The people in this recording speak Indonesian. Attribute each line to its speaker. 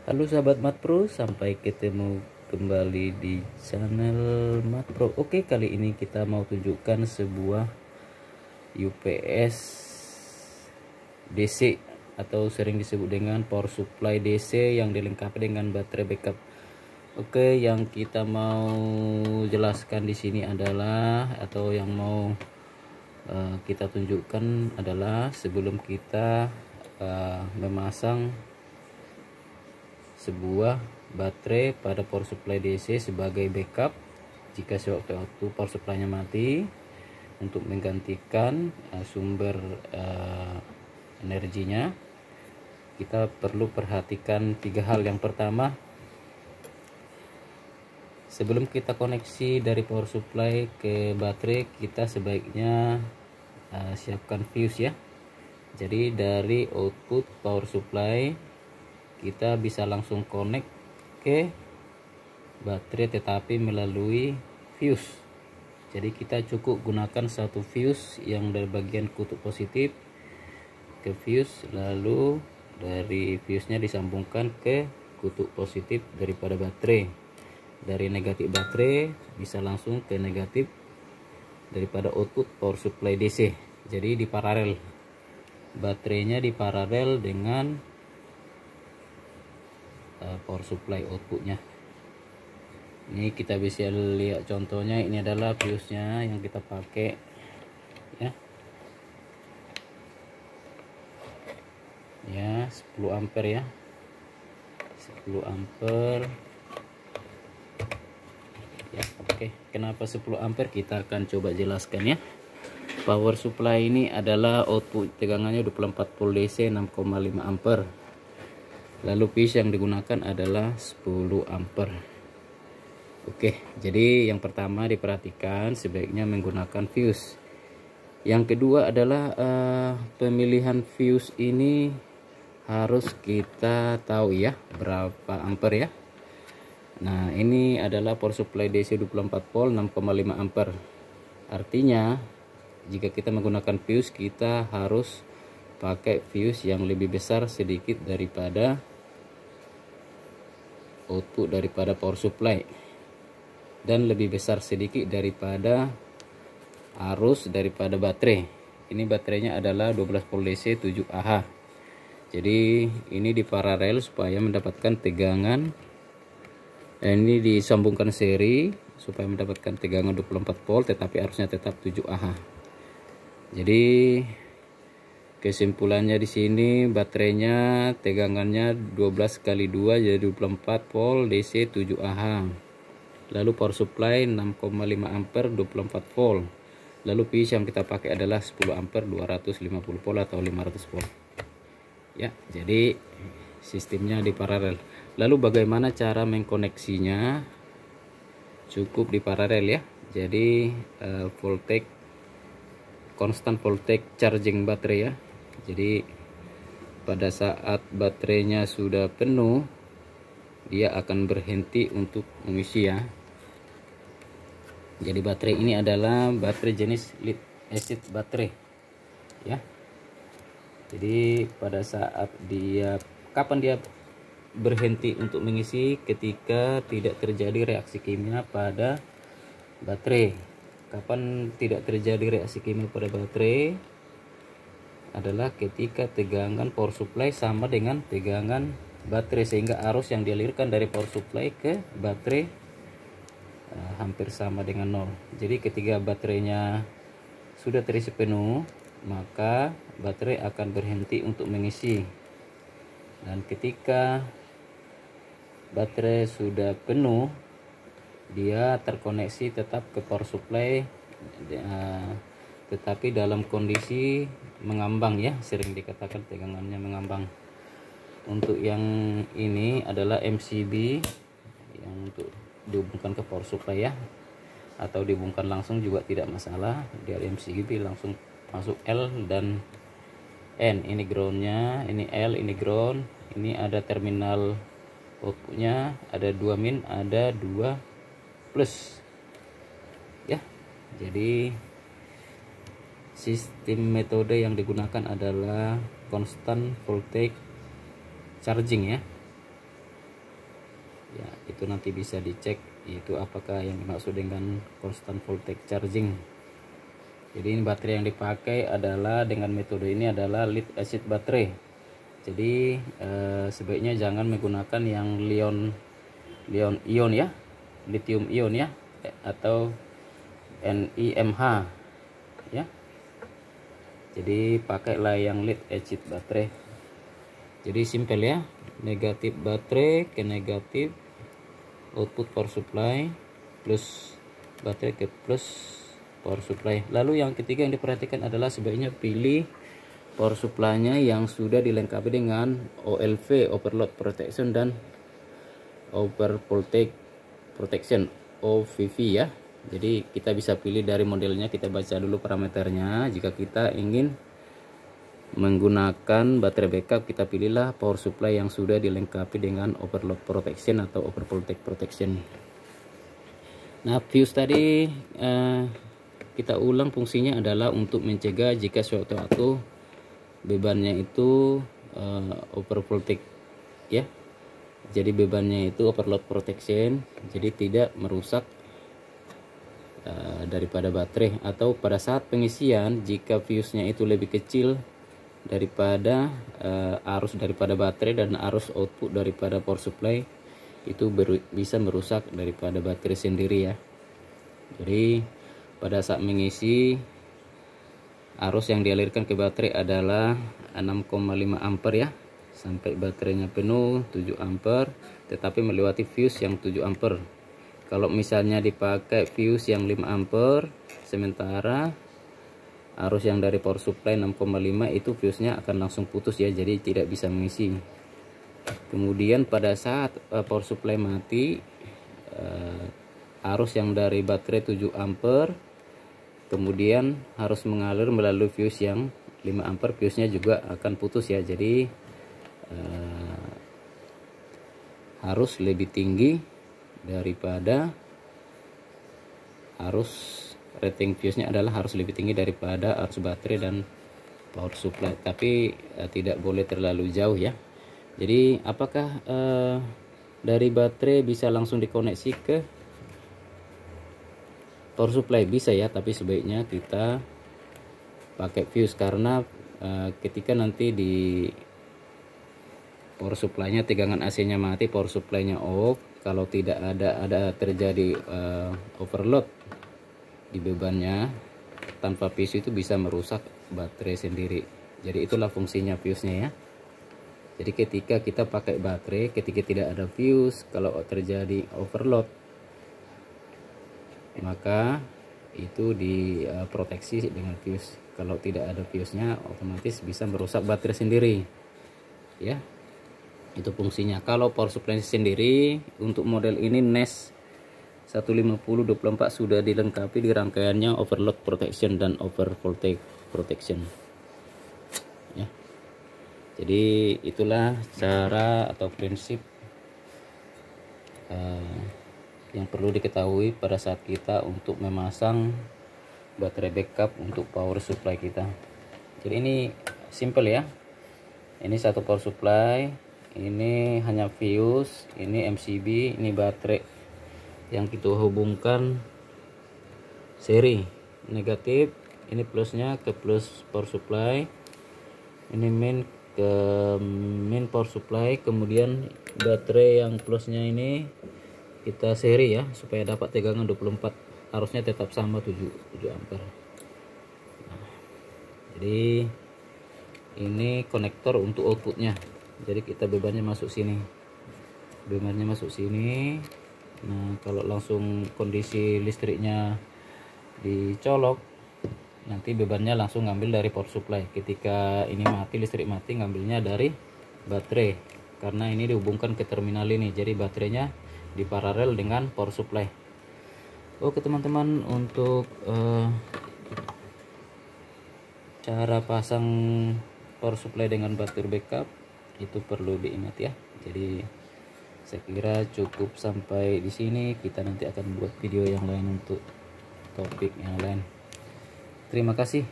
Speaker 1: Halo sahabat Matpro, sampai ketemu kembali di channel Matpro. Oke, kali ini kita mau tunjukkan sebuah UPS DC atau sering disebut dengan power supply DC yang dilengkapi dengan baterai backup. Oke, yang kita mau jelaskan di sini adalah atau yang mau kita tunjukkan adalah sebelum kita memasang sebuah baterai pada power supply DC sebagai backup jika sewaktu-waktu power supply-nya mati, untuk menggantikan sumber energinya, kita perlu perhatikan tiga hal. Yang pertama, sebelum kita koneksi dari power supply ke baterai, kita sebaiknya siapkan fuse ya. Jadi dari output power supply kita bisa langsung connect ke baterai tetapi melalui fuse. Jadi kita cukup gunakan satu fuse yang dari bagian kutub positif ke fuse, lalu dari fuse nya disambungkan ke kutub positif daripada baterai. Dari negatif baterai bisa langsung ke negatif daripada output power supply DC. Jadi di paralel, baterainya di paralel dengan power supply outputnya. Ini kita bisa lihat contohnya, ini adalah fuse nya yang kita pakai ya. Ya 10 ampere ya, 10 ampere ya. Oke, kenapa 10 ampere, kita akan coba jelaskan ya. Power supply ini adalah output tegangannya 24 volt DC 6,5 ampere. Lalu fuse yang digunakan adalah 10 ampere. Oke, jadi yang pertama diperhatikan sebaiknya menggunakan fuse. Yang kedua adalah pemilihan fuse ini harus kita tahu ya berapa ampere ya. Nah, ini adalah power supply DC 24 volt 6,5 ampere. Artinya jika kita menggunakan fuse, kita harus pakai fuse yang lebih besar sedikit daripada output daripada power supply, dan lebih besar sedikit daripada arus daripada baterai. Ini baterainya adalah 12 volt DC 7Ah. Jadi ini di paralel supaya mendapatkan tegangan. Ini disambungkan seri supaya mendapatkan tegangan 24 volt tetapi arusnya tetap 7Ah. Jadi kesimpulannya di sini, baterainya tegangannya 12 kali 2 jadi 24 volt DC 7Ah. Lalu power supply 6,5 ampere 24 volt. Lalu fuse yang kita pakai adalah 10 ampere 250 volt atau 500 volt. Ya, jadi sistemnya di paralel. Lalu bagaimana cara mengkoneksinya? Cukup di paralel ya. Jadi voltage, constant voltage charging baterai ya. Jadi pada saat baterainya sudah penuh, dia akan berhenti untuk mengisi ya. Jadi baterai ini adalah baterai jenis lead acid baterai ya. Jadi pada saat kapan dia berhenti untuk mengisi? Ketika tidak terjadi reaksi kimia pada baterai. Kapan tidak terjadi reaksi kimia pada baterai? Adalah ketika tegangan power supply sama dengan tegangan baterai, sehingga arus yang dialirkan dari power supply ke baterai hampir sama dengan nol. Jadi ketika baterainya sudah terisi penuh, maka baterai akan berhenti untuk mengisi. Dan ketika baterai sudah penuh, dia terkoneksi tetap ke power supply, tetapi dalam kondisi mengambang ya, sering dikatakan tegangannya mengambang. Untuk yang ini adalah MCB yang untuk dihubungkan ke power supply ya, atau dihubungkan langsung juga tidak masalah. Dia MCB langsung masuk L dan N. Ini groundnya, ini L, ini ground. Ini ada terminal outputnya, ada 2 min, ada 2 plus ya. Jadi sistem metode yang digunakan adalah constant voltage charging ya. ya. Itu nanti bisa dicek itu apakah yang dimaksud dengan constant voltage charging. Jadi ini baterai yang dipakai adalah dengan metode ini adalah lead acid baterai. Jadi sebaiknya jangan menggunakan yang ion ya, lithium ion ya, atau NiMH ya. Jadi pakailah yang lead acid baterai. Jadi simpel ya, negatif baterai ke negatif, output power supply, plus baterai ke plus power supply. Lalu yang ketiga yang diperhatikan adalah sebaiknya pilih power supply-nya yang sudah dilengkapi dengan OLV, overload protection, dan over voltage protection, OVV ya. Jadi kita bisa pilih dari modelnya, kita baca dulu parameternya. Jika kita ingin menggunakan baterai backup, kita pilihlah power supply yang sudah dilengkapi dengan overload protection atau over voltage protection. Nah, fuse tadi kita ulang, fungsinya adalah untuk mencegah jika suatu waktu bebannya itu over voltage ya. Jadi bebannya itu overload protection, jadi tidak merusak daripada baterai. Atau pada saat pengisian, jika fuse-nya itu lebih kecil daripada arus daripada baterai dan arus output daripada power supply, itu bisa merusak daripada baterai sendiri ya. Jadi pada saat mengisi, arus yang dialirkan ke baterai adalah 6,5 ampere ya, sampai baterainya penuh 7 ampere, tetapi melewati fuse yang 7 ampere. Kalau misalnya dipakai fuse yang 5 ampere, sementara arus yang dari power supply 6,5, itu fuse-nya akan langsung putus ya, jadi tidak bisa mengisi. Kemudian pada saat power supply mati, arus yang dari baterai 7 ampere kemudian harus mengalir melalui fuse yang 5 ampere, fuse-nya juga akan putus ya. Jadi harus lebih tinggi daripada arus rating fuse-nya adalah harus lebih tinggi daripada arus baterai dan power supply, tapi tidak boleh terlalu jauh ya. Jadi apakah dari baterai bisa langsung dikoneksi ke power supply? Bisa ya, tapi sebaiknya kita pakai fuse, karena ketika nanti di power supply-nya tegangan AC-nya mati, power supply-nya off, kalau tidak ada terjadi overload di bebannya, tanpa fuse itu bisa merusak baterai sendiri. Jadi itulah fungsinya fuse-nya ya. Jadi ketika kita pakai baterai, ketika tidak ada fuse, kalau terjadi overload, maka itu diproteksi dengan fuse. Kalau tidak ada fuse-nya, otomatis bisa merusak baterai sendiri ya. Itu fungsinya. Kalau power supply sendiri, untuk model ini NES 15024 sudah dilengkapi di rangkaiannya overload protection dan over voltage protection ya. Jadi itulah cara atau prinsip yang perlu diketahui pada saat kita untuk memasang baterai backup untuk power supply kita. Jadi ini simple ya. Ini satu power supply, ini hanya fuse, ini MCB, ini baterai yang kita hubungkan seri. Negatif, ini plusnya ke plus power supply, ini min ke min power supply, kemudian baterai yang plusnya ini kita seri ya, supaya dapat tegangan 24, arusnya tetap sama 7 ampere. Nah, jadi ini konektor untuk outputnya. Jadi kita bebannya masuk sini, bebannya masuk sini. Nah, kalau langsung kondisi listriknya dicolok, nanti bebannya langsung ngambil dari power supply. Ketika ini mati, listrik mati, ngambilnya dari baterai, karena ini dihubungkan ke terminal ini. Jadi baterainya di paralel dengan power supply. Oke teman-teman, untuk cara pasang power supply dengan baterai backup itu perlu diingat ya. Jadi saya kira cukup sampai di sini. Kita nanti akan buat video yang lain untuk topik yang lain. Terima kasih.